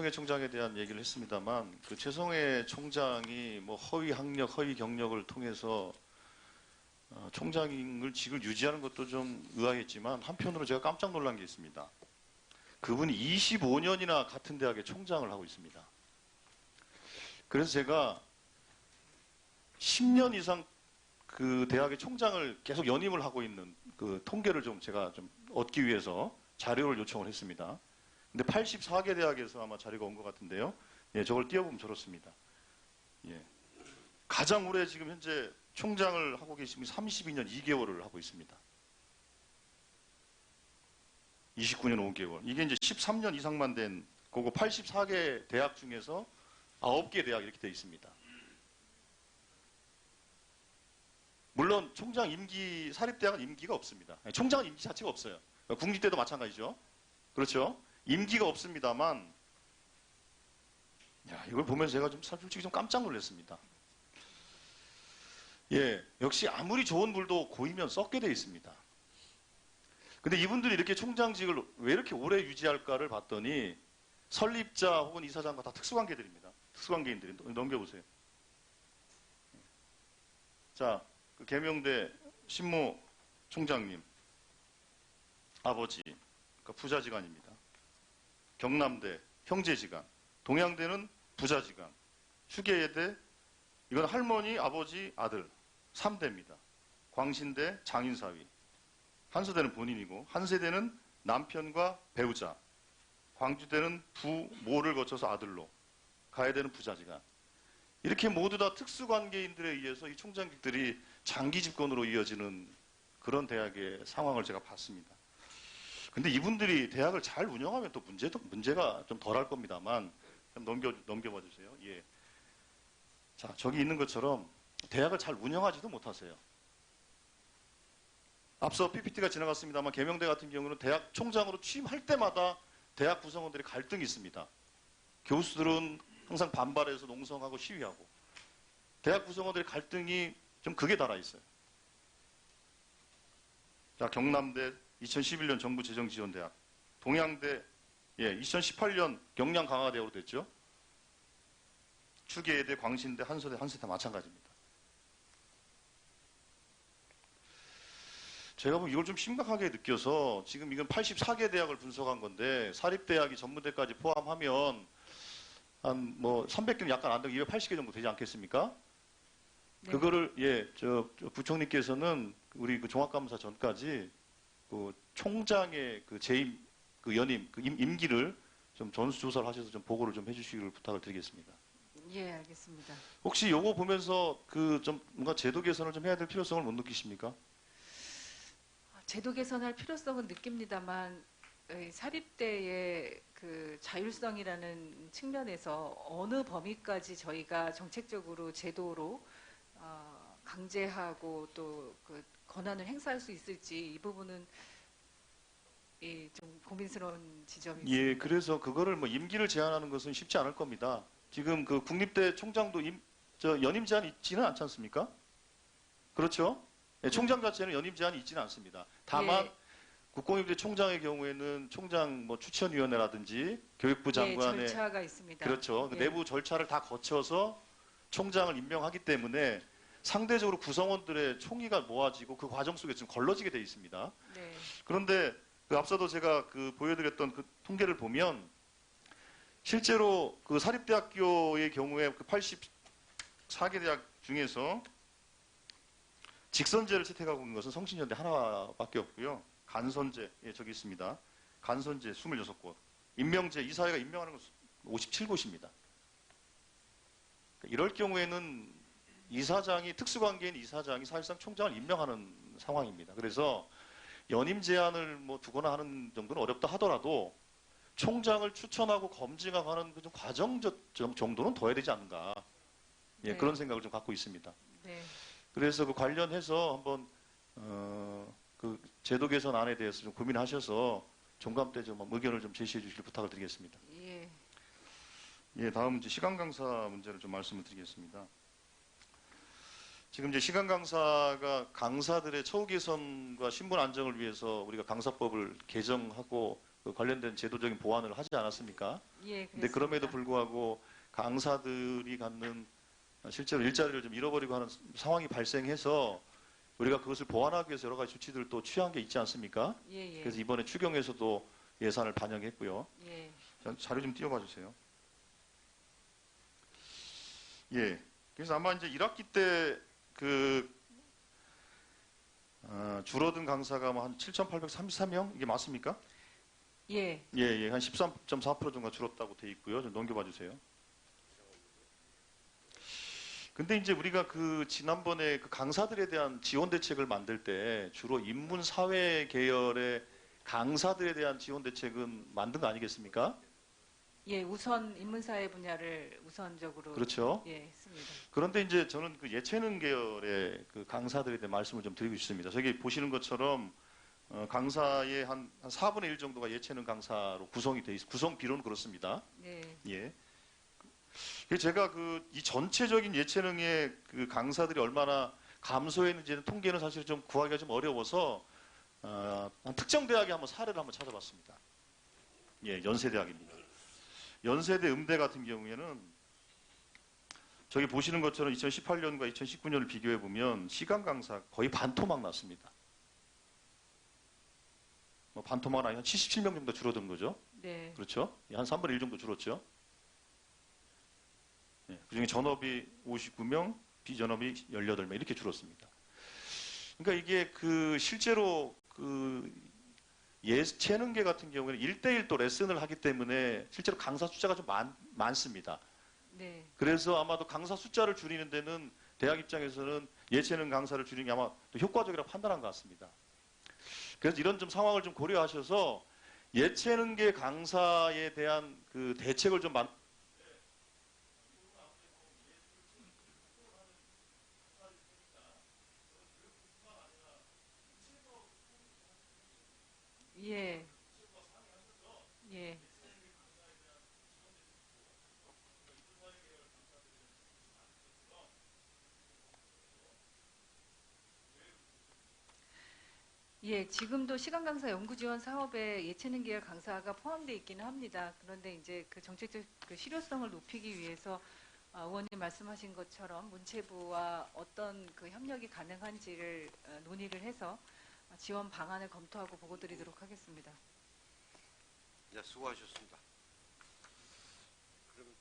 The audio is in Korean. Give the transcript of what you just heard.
최성해 총장에 대한 얘기를 했습니다만 그 최성해 총장이 뭐 허위 학력, 허위 경력을 통해서 총장을 직을 유지하는 것도 좀 의아했지만 한편으로 제가 깜짝 놀란 게 있습니다. 그분이 25년이나 같은 대학의 총장을 하고 있습니다. 그래서 제가 10년 이상 그 대학의 총장을 계속 연임을 하고 있는 그 통계를 좀 제가 좀 얻기 위해서 자료를 요청을 했습니다. 근데 84개 대학에서 아마 자료가 온 것 같은데요. 예, 저걸 띄워보면 저렇습니다. 예. 가장 오래 지금 현재 총장을 하고 계신 분이 32년 2개월을 하고 있습니다. 29년 5개월. 이게 이제 13년 이상만 된 그거 84개 대학 중에서 9개 대학 이렇게 되어 있습니다. 물론 총장 임기, 사립대학은 임기가 없습니다. 총장은 임기 자체가 없어요. 국립대도 마찬가지죠. 그렇죠? 임기가 없습니다만, 야, 이걸 보면서 제가 좀 솔직히 좀 깜짝 놀랐습니다. 예, 역시 아무리 좋은 물도 고이면 썩게 되어 있습니다. 근데 이분들이 이렇게 총장직을 왜 이렇게 오래 유지할까를 봤더니 설립자 혹은 이사장과 다 특수관계들입니다. 특수관계인들이. 넘겨보세요. 자, 그 계명대 신모 총장님 아버지, 그러니까 부자지간입니다. 경남대 형제지간, 동양대는 부자지간, 휴계예대 이건 할머니, 아버지, 아들 3대입니다. 광신대 장인사위, 한서대는 본인이고 한세대는 남편과 배우자, 광주대는 부모를 거쳐서 아들로, 가야대는 부자지간. 이렇게 모두 다 특수관계인들에 의해서 이 총장직들이 장기 집권으로 이어지는 그런 대학의 상황을 제가 봤습니다. 근데 이분들이 대학을 잘 운영하면 또 문제가 좀 덜할 겁니다만, 좀 넘겨봐 주세요. 예. 자, 저기 있는 것처럼 대학을 잘 운영하지도 못하세요. 앞서 PPT가 지나갔습니다만, 계명대 같은 경우는 대학 총장으로 취임할 때마다 대학 구성원들의 갈등이 있습니다. 교수들은 항상 반발해서 농성하고 시위하고, 대학 구성원들의 갈등이 좀 극에 달아 있어요. 자, 경남대 2011년 정부 재정지원대학, 동양대 2018년 경량 강화대학으로 됐죠. 추계예대, 광신대, 한서대 마찬가지입니다. 제가 이걸 좀 심각하게 느껴서 지금 이건 84개 대학을 분석한 건데 사립대학이 전문대까지 포함하면 한 뭐 300개는 약간 안 되고 280개 정도 되지 않겠습니까? 네. 그거를 저 부총리께서는 우리 그 종합감사 전까지 그 총장의 그 재임 그 연임 그 임기를 좀 전수조사를 하셔서 좀 보고를 좀 해주시기를 부탁을 드리겠습니다. 예, 알겠습니다. 혹시 요거 보면서 그 좀 뭔가 제도 개선을 좀 해야 될 필요성을 못 느끼십니까? 제도 개선할 필요성은 느낍니다만 사립대의 그 자율성이라는 측면에서 어느 범위까지 저희가 정책적으로 제도로 강제하고 또 그 권한을 행사할 수 있을지 이 부분은 좀 고민스러운 지점이 있습니다. 예, 그래서 그거를 뭐 임기를 제한하는 것은 쉽지 않을 겁니다. 지금 그 국립대 총장도 연임 제한이 있지는 않지 않습니까? 그렇죠? 예, 총장 자체는 연임 제한이 있지는 않습니다. 다만 예. 국공립대 총장의 경우에는 총장 뭐 추천위원회라든지 교육부 장관의 절차가 있습니다. 그렇죠. 예. 그 내부 절차를 다 거쳐서 총장을 임명하기 때문에 상대적으로 구성원들의 총의가 모아지고 그 과정 속에 좀 걸러지게 돼 있습니다. 네. 그런데 그 앞서도 제가 그 보여드렸던 그 통계를 보면 실제로 그 사립대학교의 경우에 그 84개 대학 중에서 직선제를 채택하고 있는 것은 성신여대 하나밖에 없고요. 간선제, 저기 있습니다. 간선제 26곳. 임명제, 이사회가 임명하는 건 57곳입니다. 이럴 경우에는 특수관계인 이사장이 사실상 총장을 임명하는 상황입니다. 그래서 연임 제한을 뭐 두거나 하는 정도는 어렵다 하더라도 총장을 추천하고 검증하고 하는 그 좀 과정 정도는 둬야 되지 않는가. 예, 네. 그런 생각을 좀 갖고 있습니다. 네. 그래서 그 관련해서 한번 그 제도 개선안에 대해서 좀 고민하셔서 종감 때 좀 의견을 좀 제시해 주시길 부탁을 드리겠습니다. 예. 예, 다음 문제 시간 강사 문제를 좀 말씀을 드리겠습니다. 지금 이제 시간 강사가 강사들의 처우 개선과 신분 안정을 위해서 우리가 강사법을 개정하고 그 관련된 제도적인 보완을 하지 않았습니까? 예, 근데 그랬습니다. 그럼에도 불구하고 강사들이 갖는 실제로 일자리를 좀 잃어버리고 하는 상황이 발생해서 우리가 그것을 보완하기 위해서 여러 가지 조치들을 또 취한 게 있지 않습니까? 예, 예. 그래서 이번에 추경에서도 예산을 반영했고요. 예. 자료 좀 띄워봐 주세요. 예. 그래서 아마 이제 1학기 때 그 줄어든 강사가 뭐 한 7,833명 이게 맞습니까? 예. 예, 예. 한 13.4% 정도가 줄었다고 돼 있고요. 좀 넘겨봐 주세요. 근데 이제 우리가 그 지난번에 그 강사들에 대한 지원 대책을 만들 때 주로 인문 사회 계열의 강사들에 대한 지원 대책은 만든 거 아니겠습니까? 예, 우선 인문사회 분야를 우선적으로 그렇죠. 예, 했습니다. 그런데 이제 저는 그 예체능 계열의 그 강사들에 대한 말씀을 좀 드리고 싶습니다. 저기 보시는 것처럼 강사의 한 4분의 1 정도가 예체능 강사로 구성이 돼 있습니다. 구성 비로는 그렇습니다. 네. 예. 그래서 제가 그 이 전체적인 예체능의 그 강사들이 얼마나 감소했는지는 통계는 사실 좀 구하기가 좀 어려워서 한 특정 대학의 한번 사례를 한번 찾아봤습니다. 예, 연세대학입니다. 연세대 음대 같은 경우에는 저기 보시는 것처럼 2018년과 2019년을 비교해 보면 시간 강사 거의 반토막 났습니다. 뭐 반토막은 아니라 한 77명 정도 줄어든 거죠. 네. 그렇죠? 한 3분의 1 정도 줄었죠. 예, 그중에 전업이 59명, 비전업이 18명 이렇게 줄었습니다. 그러니까 이게 그 실제로 그 예체능계 같은 경우에는 1대1 또 레슨을 하기 때문에 실제로 강사 숫자가 좀 많습니다. 네. 그래서 아마도 강사 숫자를 줄이는 데는 대학 입장에서는 예체능 강사를 줄이는 게 아마 더 효과적이라고 판단한 것 같습니다. 그래서 이런 좀 상황을 좀 고려하셔서 예체능계 강사에 대한 그 대책을 좀 예. 예. 예, 지금도 시간 강사 연구 지원 사업에 예체능 계열 강사가 포함되어 있기는 합니다. 그런데 이제 그 정책적 그 실효성을 높이기 위해서 의원님 말씀하신 것처럼 문체부와 어떤 그 협력이 가능한지를 논의를 해서 지원 방안을 검토하고 보고 드리도록 하겠습니다. 네, 수고하셨습니다.